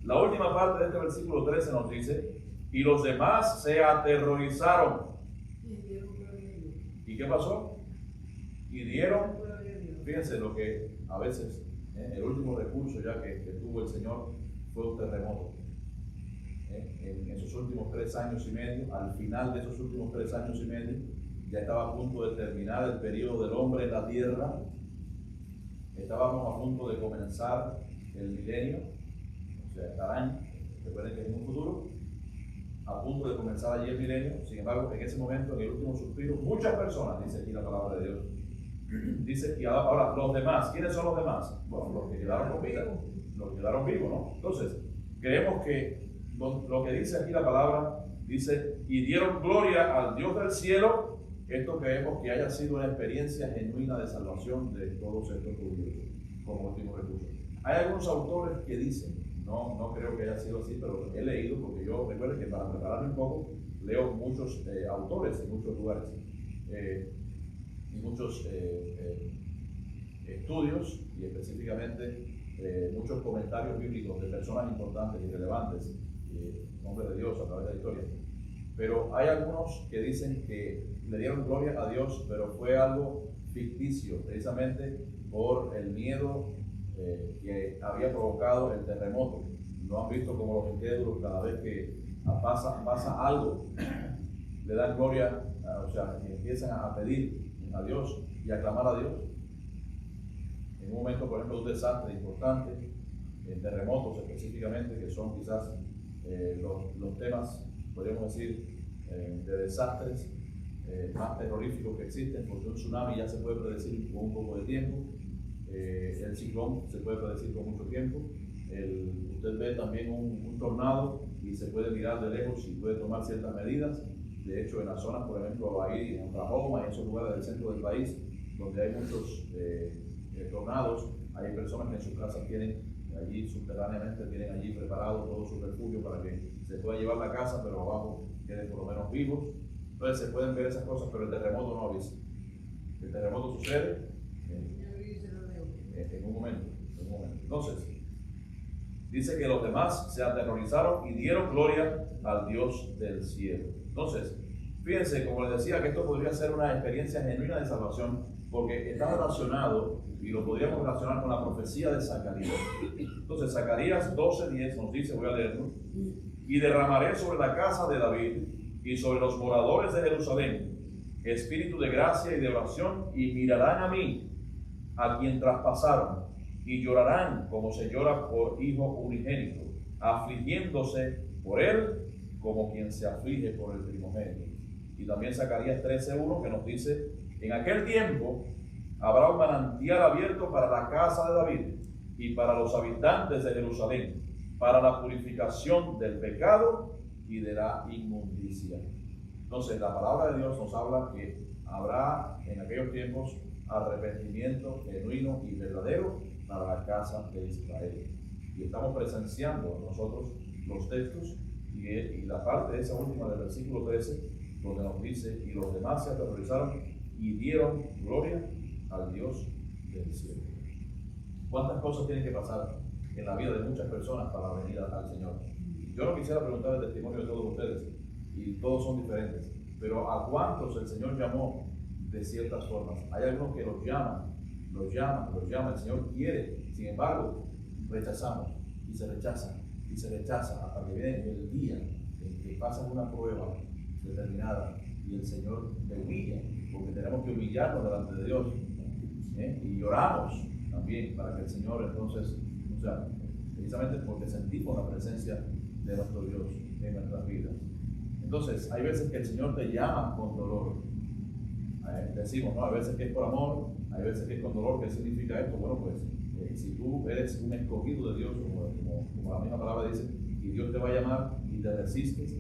la última parte de este versículo 13 nos dice, y los demás se aterrorizaron. ¿Y qué pasó? Y dieron, fíjense lo que a veces, el último recurso ya que tuvo el Señor fue un terremoto. En esos últimos 3 años y medio, al final de esos últimos 3 años y medio, ya estaba a punto de terminar el periodo del hombre en la tierra. Estábamos a punto de comenzar el milenio, o sea, estarán, recuerden que es en un futuro, a punto de comenzar allí el milenio. Sin embargo, en ese momento, en el último suspiro, muchas personas, dice aquí la palabra de Dios, dice, y ahora los demás, ¿quiénes son los demás? Bueno, los que quedaron con vida, los que quedaron vivos, ¿no? Entonces, creemos que lo que dice aquí la palabra, dice, y dieron gloria al Dios del cielo. Esto creemos que haya sido una experiencia genuina de salvación de todos estos judíos, como último recurso. Hay algunos autores que dicen, no creo que haya sido así, pero he leído, porque yo recuerdo que para prepararme un poco, leo muchos autores en muchos lugares, y muchos estudios, y específicamente muchos comentarios bíblicos de personas importantes y relevantes, hombres de Dios a través de la historia. Pero hay algunos que dicen que le dieron gloria a Dios, pero fue algo ficticio, precisamente por el miedo que había provocado el terremoto. No han visto como los incrédulos, cada vez que pasa algo, le dan gloria, o sea, y empiezan a pedir a Dios y a clamar a Dios. En un momento, por ejemplo, de un desastre importante, terremotos específicamente, que son quizás los temas, podríamos decir, de desastres más terroríficos que existen, porque un tsunami ya se puede predecir con un poco de tiempo, el ciclón se puede predecir con mucho tiempo, usted ve también un tornado y se puede mirar de lejos y puede tomar ciertas medidas. De hecho, en las zonas, por ejemplo, ahí en Oklahoma, en esos lugares del centro del país, donde hay muchos tornados, hay personas que en sus casas tienen allí subterráneamente, tienen allí preparado todo su refugio para que se pueda llevar la casa, pero abajo queden por lo menos vivos. Entonces se pueden ver esas cosas, pero el terremoto no avisa. El terremoto sucede en un momento. Entonces, dice que los demás se aterrorizaron y dieron gloria al Dios del cielo. Entonces, fíjense, como les decía, que esto podría ser una experiencia genuina de salvación, porque está relacionado, y lo podríamos relacionar con la profecía de Zacarías. Entonces, Zacarías 12:10 nos dice, voy a leerlo: y derramaré sobre la casa de David y sobre los moradores de Jerusalén espíritu de gracia y de oración, y mirarán a mí, a quien traspasaron, y llorarán como se llora por hijo unigénito, afligiéndose por él como quien se aflige por el primogénito. Y también Zacarías 13:1, que nos dice: en aquel tiempo habrá un manantial abierto para la casa de David y para los habitantes de Jerusalén, para la purificación del pecado y de la inmundicia. Entonces, la palabra de Dios nos habla que habrá en aquellos tiempos arrepentimiento genuino y verdadero para la casa de Israel. Y estamos presenciando nosotros los textos y la parte de esa última del versículo 13, donde nos dice: y los demás se aterrorizaron y dieron gloria al Dios del cielo. ¿Cuántas cosas tienen que pasar en la vida de muchas personas para venir al Señor? Yo no quisiera preguntar el testimonio de todos ustedes, y todos son diferentes, pero ¿a cuántos el Señor llamó de ciertas formas? Hay algunos que los llaman, el Señor quiere, sin embargo, rechazamos, y se rechaza hasta que viene el día en que pasan una prueba determinada y el Señor te humilla, porque tenemos que humillarnos delante de Dios, y lloramos también para que el Señor entonces, precisamente porque sentimos la presencia de nuestro Dios en nuestras vidas. Entonces, hay veces que el Señor te llama con dolor. Decimos, ¿no? Hay veces que es por amor, hay veces que es con dolor. ¿Qué significa esto? Bueno, pues, si tú eres un escogido de Dios, como la misma palabra dice, y Dios te va a llamar y te resistes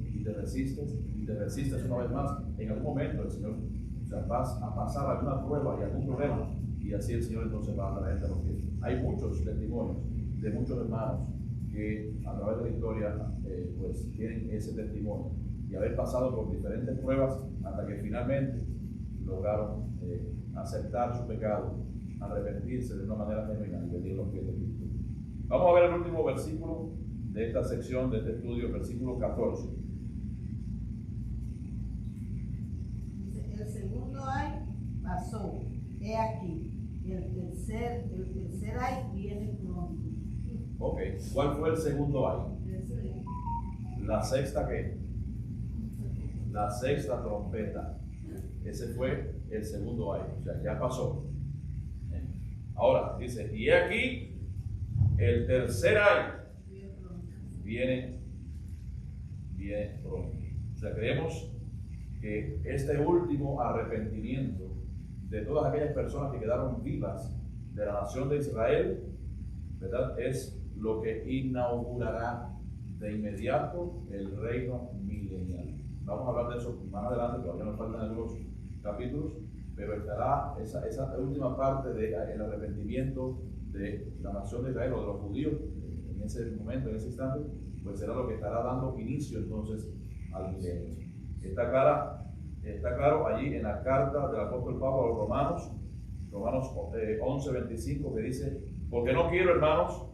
una vez más, en algún momento el Señor, vas a pasar alguna prueba y algún problema, y así el Señor entonces va a traerte a los pies. Hay muchos testimonios de muchos hermanos que a través de la historia pues tienen ese testimonio y haber pasado por diferentes pruebas hasta que finalmente lograron aceptar su pecado, arrepentirse de una manera genuina y venir a los pies de Cristo. Vamos a ver el último versículo de esta sección, de este estudio, el versículo 14. El segundo ay pasó, he aquí, el tercer ay viene pronto. Ok, ¿cuál fue el segundo ay? La sexta ¿qué? La sexta trompeta. Ese fue el segundo ay, o sea, ya pasó. Ahora dice, y aquí el tercer ay viene pronto. O sea, creemos que este último arrepentimiento de todas aquellas personas que quedaron vivas de la nación de Israel, ¿verdad?, es lo que inaugurará de inmediato el reino milenial. Vamos a hablar de eso más adelante, todavía nos faltan algunos capítulos, pero estará esa última parte del arrepentimiento de la nación de Israel o de los judíos en ese momento, en ese instante, pues será lo que estará dando inicio entonces al milenio. Está claro allí en la carta del apóstol Pablo a los Romanos 11:25, que dice: porque no quiero, hermanos,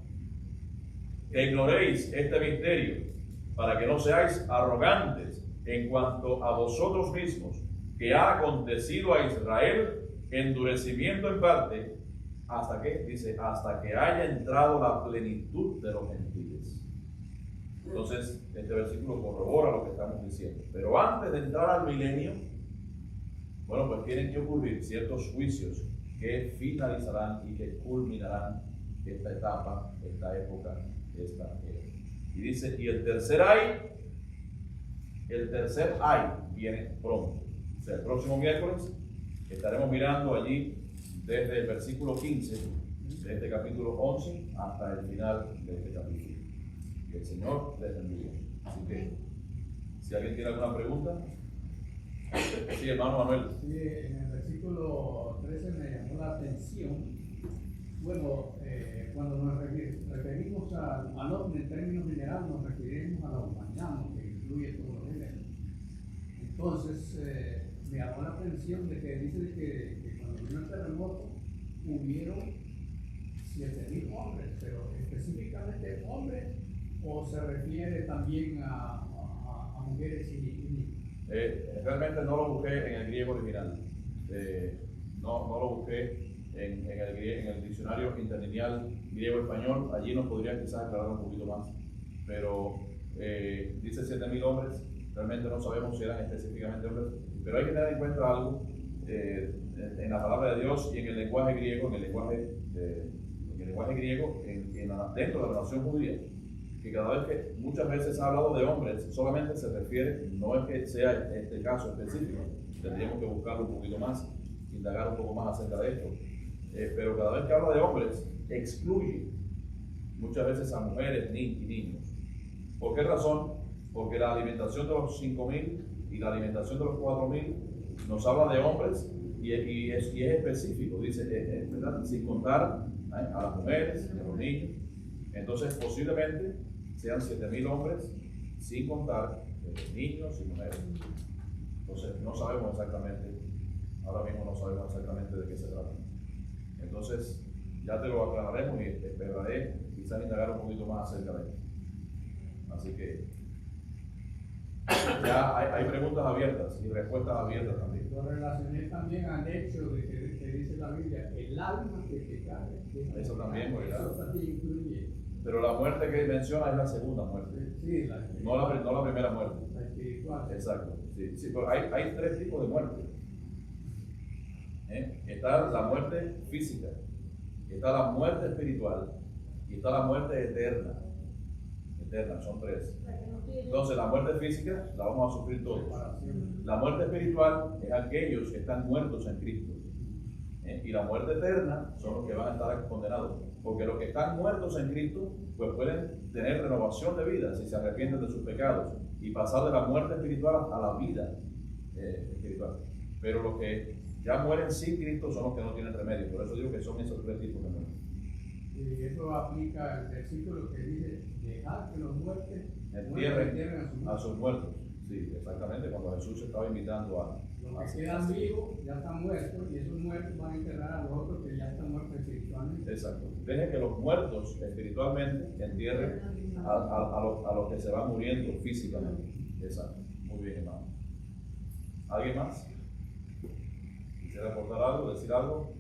que ignoréis este misterio, para que no seáis arrogantes en cuanto a vosotros mismos, que ha acontecido a Israel endurecimiento en parte, hasta que, dice, hasta que haya entrado la plenitud de los gentiles. Entonces, este versículo corrobora lo que estamos diciendo. Pero antes de entrar al milenio, bueno, pues tienen que ocurrir ciertos juicios que finalizarán y que culminarán esta etapa, esta época, esta era. Y dice, y el tercer ay viene pronto. sea, el próximo miércoles estaremos mirando allí desde el versículo 15 de este capítulo 11 hasta el final de este capítulo. Que el Señor les bendiga. Así que, si alguien tiene alguna pregunta, sí, hermano Manuel. Sí, en el versículo 13 me llamó la atención. Bueno, cuando nos referimos al hombre en términos generales, nos referimos a la humanidad, que incluye todos los géneros. Entonces, me llamó la atención de que dice que cuando vino el terremoto hubieron 7,000 hombres, pero específicamente hombres, o se refiere también a mujeres y niños. Realmente no lo busqué en el griego original. No lo busqué en el diccionario interlineal griego-español. Allí nos podrían quizás aclarar un poquito más. Pero dice 7,000 hombres. Realmente no sabemos si eran específicamente hombres. Pero hay que tener en cuenta algo en la palabra de Dios y en el lenguaje griego, dentro de la nación judía. Que cada vez que muchas veces ha hablado de hombres, solamente se refiere, no es que sea este caso específico, tendríamos que buscarlo un poquito más, indagar un poco más acerca de esto, pero cada vez que habla de hombres, excluye muchas veces a mujeres y niños. ¿Por qué razón? Porque la alimentación de los 5,000 y la alimentación de los 4,000 nos habla de hombres y es específico, dice, ¿verdad? Sin contar a las mujeres y a los niños. Entonces, posiblemente sean 7,000 hombres, sin contar niños y mujeres. Entonces, no sabemos exactamente, ahora mismo no sabemos exactamente de qué se trata. Entonces, ya te lo aclararemos y esperaré quizás indagar un poquito más acerca de esto. Así que, ya hay preguntas abiertas y respuestas abiertas también. Lo relacioné también al hecho de que dice la Biblia, el alma que pecare. Eso también, ¿verdad? Eso también incluye. Pero la muerte que menciona es la segunda muerte, Sí, no la primera muerte. la espiritual. Exacto. Sí, pero hay 3 tipos de muerte. Está la muerte física, está la muerte espiritual y está la muerte eterna. Son 3. Entonces, la muerte física la vamos a sufrir todos. La muerte espiritual es aquellos que están muertos en Cristo. Y la muerte eterna son los que van a estar condenados. Porque los que están muertos en Cristo, pues pueden tener renovación de vida si se arrepienten de sus pecados y pasar de la muerte espiritual a la vida espiritual. Pero los que ya mueren sin Cristo son los que no tienen remedio. Por eso digo que son esos 3 tipos de muerte. Y eso aplica al versículo que dice, dejar que los muertos Entierren a sus muertos. Sí, exactamente, cuando Jesús estaba invitando a... Los que quedan vivos ya están muertos y esos muertos van a enterrar a los otros que ya están muertos espiritualmente. Exacto. Deje que los muertos espiritualmente entierren a los que se van muriendo físicamente. Exacto. Muy bien, hermano. ¿Alguien más? ¿Quisiera aportar algo, decir algo?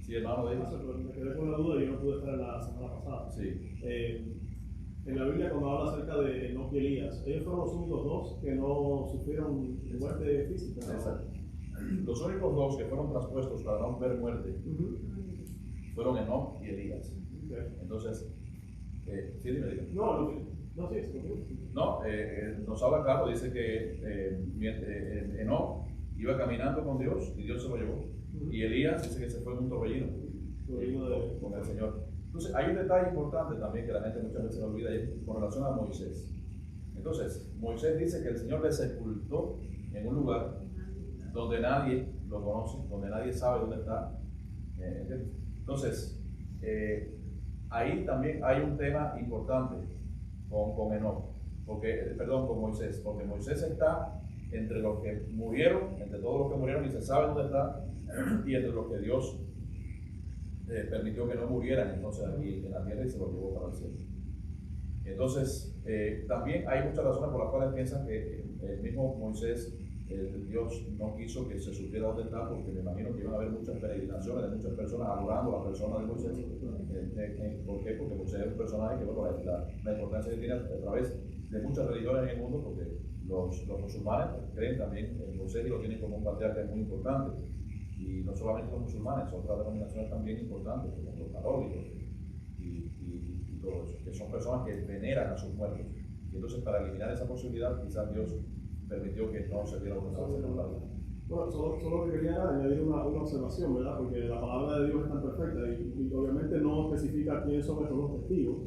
Sí, hermano, David. Me quedé con la duda y yo no pude estar la semana pasada. Sí. En la Biblia, cuando habla acerca de Enoc y Elías, ellos fueron los únicos 2 que no sufrieron muerte física. Exacto. Los únicos 2 que fueron traspuestos para no ver muerte fueron Enoc y Elías. Okay. Entonces, sí, dime. No, sí. No, nos habla claro, dice que Enoc iba caminando con Dios y Dios se lo llevó. Y Elías dice que se fue en un torbellino con el Señor. Entonces, hay un detalle importante también que la gente muchas veces olvida, y es con relación a Moisés. Entonces, Moisés dice que el Señor le sepultó en un lugar donde nadie lo conoce, donde nadie sabe dónde está. Entonces, ahí también hay un tema importante con Enoc, con Moisés, porque Moisés está entre los que murieron, entre todos los que murieron y se sabe dónde está, y entre los que Dios permitió que no murieran entonces aquí en la tierra y se los llevó para el cielo. Entonces, también hay muchas razones por las cuales piensan que el mismo Moisés, Dios no quiso que se supiera dónde está, porque me imagino que iban a haber muchas peregrinaciones de muchas personas adorando a la persona de Moisés. ¿Por qué? Porque Moisés es un personaje que, bueno, la importancia que tiene a través de muchas religiones en el mundo, porque los musulmanes creen también en Moisés y lo tienen como un patriarca muy importante. Y no solamente los musulmanes, otras denominaciones también importantes, como los católicos y todo eso, que son personas que veneran a sus muertos. Y entonces, para eliminar esa posibilidad, quizás Dios permitió que no se diera otra vez. Bueno, solo que quería añadir una observación, ¿verdad? Porque la palabra de Dios es tan perfecta y obviamente no especifica quiénes son estos dos testigos,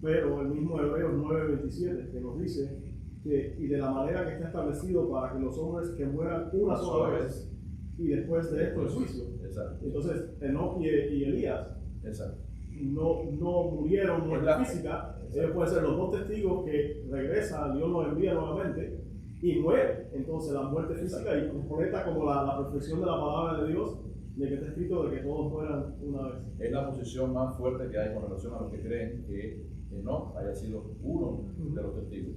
pero el mismo Hebreos 9:27 que nos dice que, y de la manera que está establecido para que los hombres que mueran una sola vez y después de esto el juicio. Exacto. Entonces, Enoc y Elías Exacto. no murieron muerte física, ellos pueden ser los dos testigos que regresan, Dios los envía nuevamente y muere. Entonces la muerte física y completa como la perfección de la palabra de Dios, de que está escrito de que todos mueran una vez. Es la posición más fuerte que hay con relación a los que creen que Enoc haya sido uno de los testigos.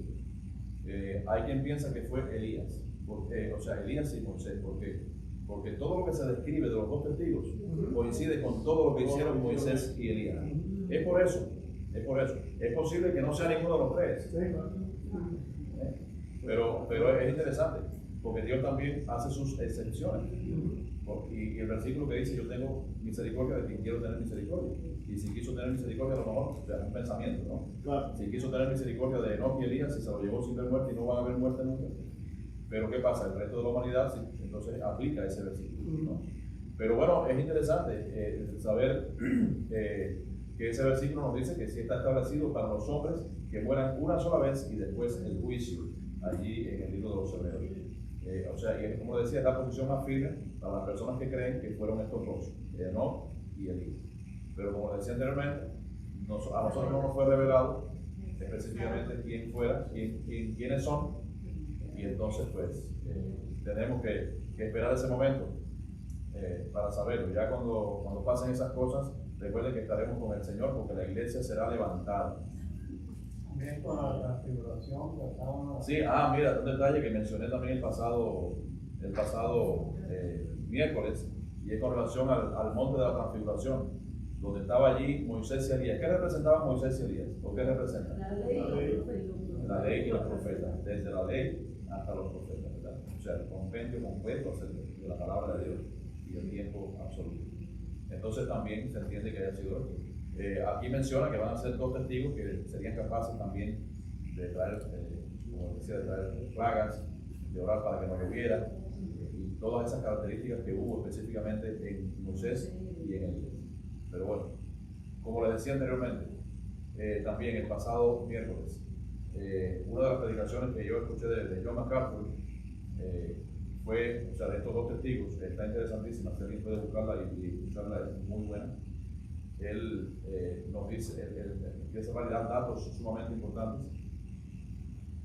Hay quien piensa que fue Elías, Elías y Moisés, porque todo lo que se describe de los dos testigos coincide con todo lo que hicieron Moisés y Elías. Es por eso. Es posible que no sea ninguno de los tres. Pero es interesante, porque Dios también hace sus excepciones. Y el versículo que dice, yo tengo misericordia de quien quiero tener misericordia. Y si quiso tener misericordia, a lo mejor, es un pensamiento, ¿no? Claro. Si quiso tener misericordia de Enoc y Elías, si se lo llevó sin ver muerte y no van a haber muerte nunca. Pero ¿qué pasa? El resto de la humanidad, sí, entonces aplica ese versículo, ¿no? Pero bueno, es interesante saber que ese versículo nos dice que sí está establecido para los hombres que mueran una sola vez y después el juicio, allí en el libro de los Hebreos. Y como decía, es la posición más firme para las personas que creen que fueron estos dos, Enoc y Elías. Pero como decía anteriormente, a nosotros no nos fue revelado específicamente quiénes son, y entonces pues tenemos que esperar ese momento para saberlo. Ya cuando pasen esas cosas, recuerden que estaremos con el Señor, porque la iglesia será levantada. También con la transfiguración que estábamos... Sí, mira, un detalle que mencioné también el pasado miércoles, y es con relación al monte de la transfiguración, donde estaba allí Moisés y Elías. ¿Qué representaban Moisés y Elías? ¿O qué representan? La ley y los profetas, desde la ley hasta los profetas, ¿verdad? O sea, el compendio completo de la palabra de Dios y el tiempo absoluto. Entonces también se entiende que haya sido esto. Aquí menciona que van a ser dos testigos que serían capaces también de traer, como decía, de traer plagas, de orar para que no lloviera, y todas esas características que hubo específicamente en Moisés y en Elías. Pero bueno, como les decía anteriormente, también el pasado miércoles, una de las predicaciones que yo escuché de John MacArthur fue, de estos dos testigos, está interesantísima, si alguien puede buscarla y escucharla, es muy buena. Él nos dice, empieza a dar datos sumamente importantes,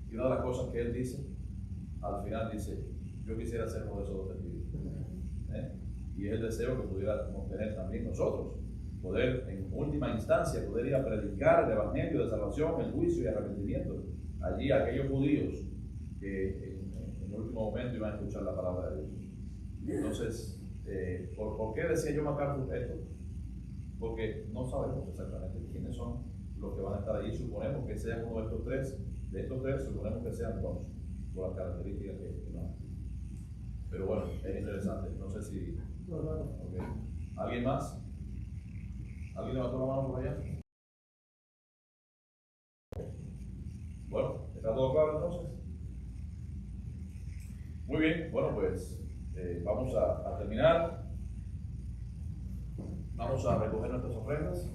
y una de las cosas que él dice, al final dice, yo quisiera ser uno de esos dos testigos. Y es el deseo que pudiéramos tener también nosotros, poder en última instancia, poder ir a predicar el evangelio de salvación, el juicio y arrepentimiento, allí a aquellos judíos que en el último momento iban a escuchar la palabra de Dios. Entonces, ¿por qué decía yo MacArthur esto? Porque no sabemos exactamente quiénes son los que van a estar allí. Suponemos que sean uno de estos tres, suponemos que sean dos, por las características que van. Pero bueno, es interesante. No sé si... Okay. ¿Alguien más? ¿Alguien levantó la mano por allá? Bueno, ¿está todo claro entonces? Muy bien, bueno pues vamos a terminar. Vamos a recoger nuestras ofrendas.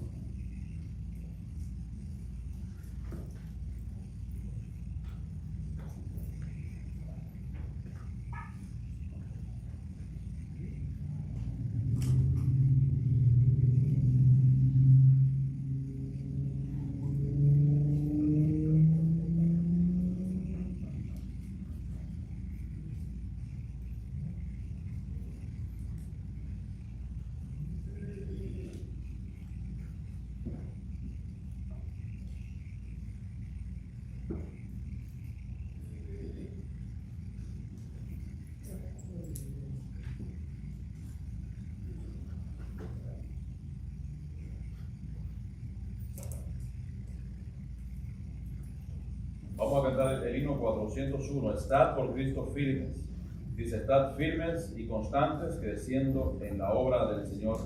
Vamos a cantar el himno 401, Estad por Cristo firmes. Dice, estad firmes y constantes, creciendo en la obra del Señor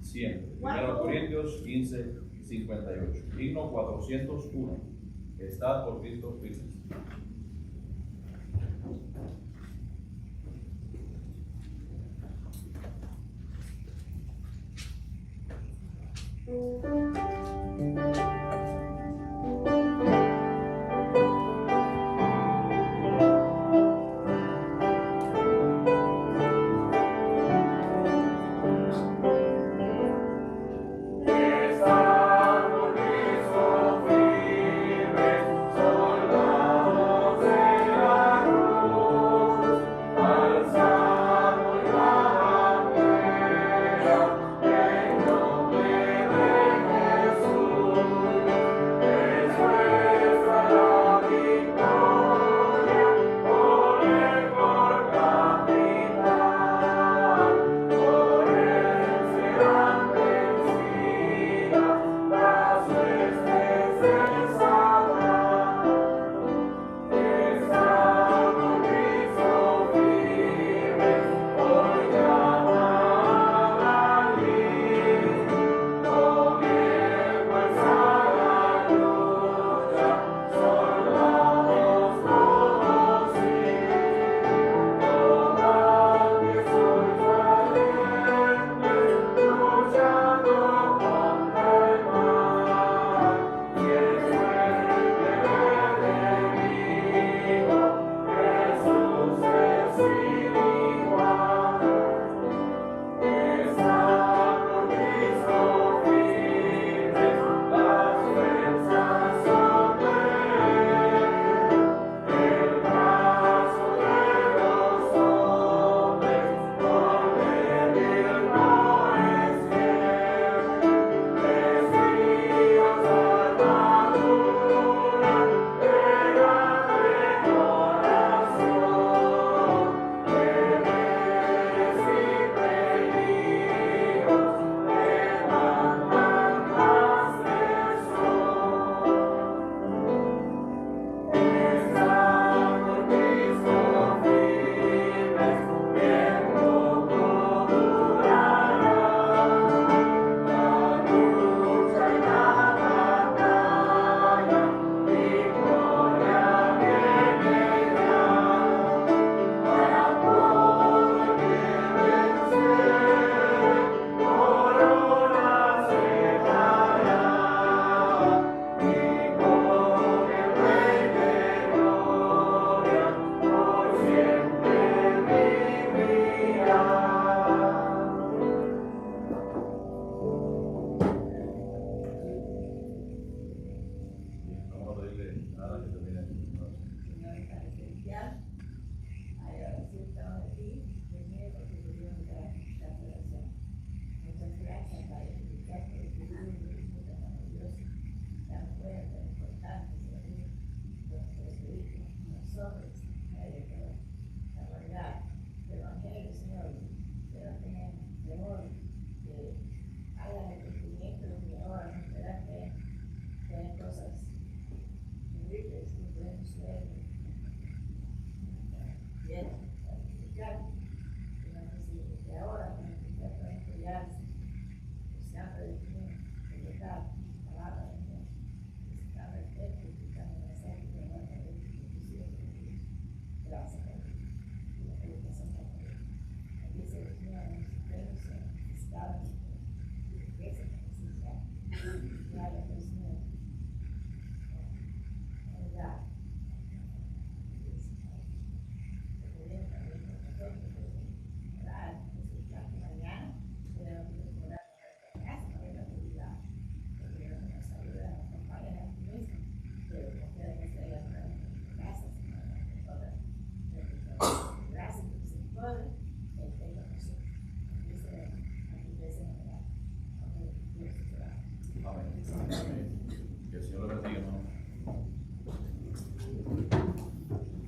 siempre. 1 Corintios 15, 58. Himno 401, Estad por Cristo firmes. Amén.